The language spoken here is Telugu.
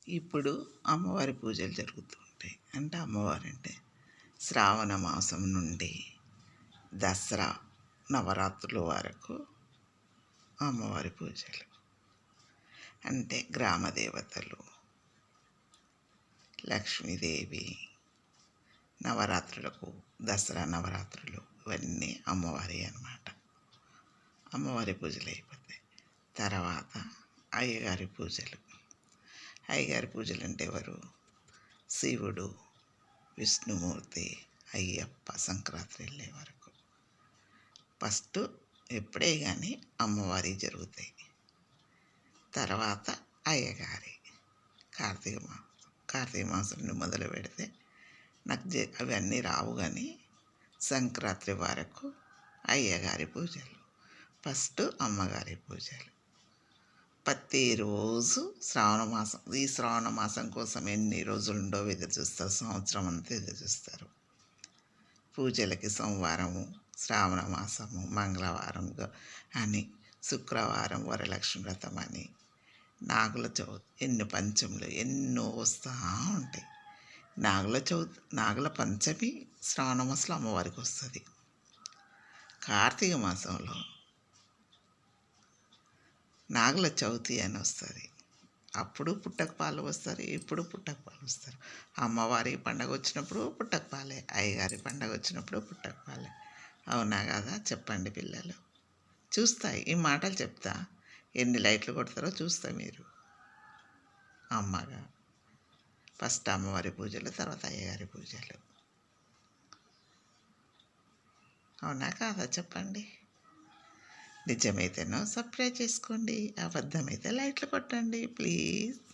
ఇప్పుడు అమ్మవారి పూజలు జరుగుతూ ఉంటాయి. అంటే అమ్మవారంటే శ్రావణ మాసం నుండి దసరా నవరాత్రుల వరకు అమ్మవారి పూజలు. అంటే గ్రామ దేవతలు, లక్ష్మీదేవి, నవరాత్రులకు దసరా నవరాత్రులు ఇవన్నీ అమ్మవారి అన్నమాట. అమ్మవారి పూజలు అయిపోతాయి. తర్వాత అయ్యగారి పూజలు. అయ్యగారి పూజలు అంటే ఎవరు? శివుడు, విష్ణుమూర్తి, అయ్యప్ప సంక్రాంతి వెళ్ళే వరకు ఫస్ట్ ఎప్పుడే కానీ అమ్మవారి జరుగుతాయి. తర్వాత అయ్యగారి కార్తీక మాసం నుండి మొదలు పెడితే నాకు అవన్నీ రావు, కానీ సంక్రాంతి వరకు అయ్యగారి పూజలు, ఫస్ట్ అమ్మగారి పూజలు. ప్రతిరోజు ఈ శ్రావణ మాసం కోసం ఎన్ని రోజులుండో ఎదురు చూస్తారు, సంవత్సరం అంతా ఎదురు చూస్తారు. పూజలకి సోమవారము శ్రావణ మాసము, మంగళవారం అని, శుక్రవారం వరలక్ష్మి వ్రతం అని, నాగుల చవితి, ఎన్ని పంచములు ఎన్నో వస్తూ ఉంటాయి. నాగుల పంచమి శ్రావణ మాసంలో అమ్మవారికి వస్తుంది. కార్తీక మాసంలో నాగుల చవితి అని వస్తుంది. అప్పుడు పుట్టకపాలు వస్తారు, ఇప్పుడు పుట్టకపాలు వస్తారు. అమ్మవారి పండగ వచ్చినప్పుడు పుట్టకపాలే, అయ్యగారి పండగ వచ్చినప్పుడు పుట్టకపాలే. అవునా కదా? చెప్పండి పిల్లలు. చూస్తాయి ఈ మాటలు చెప్తా, ఎన్ని లైట్లు కొడతారో చూస్తా మీరు. అమ్మగా ఫస్ట్ అమ్మవారి పూజలు, తర్వాత అయ్యగారి పూజలు. అవునా కాదా? చెప్పండి. నిజమైతేనో సబ్స్క్రైబ్ చేసుకోండి, అబద్ధమైతే లైట్లు కొట్టండి ప్లీజ్.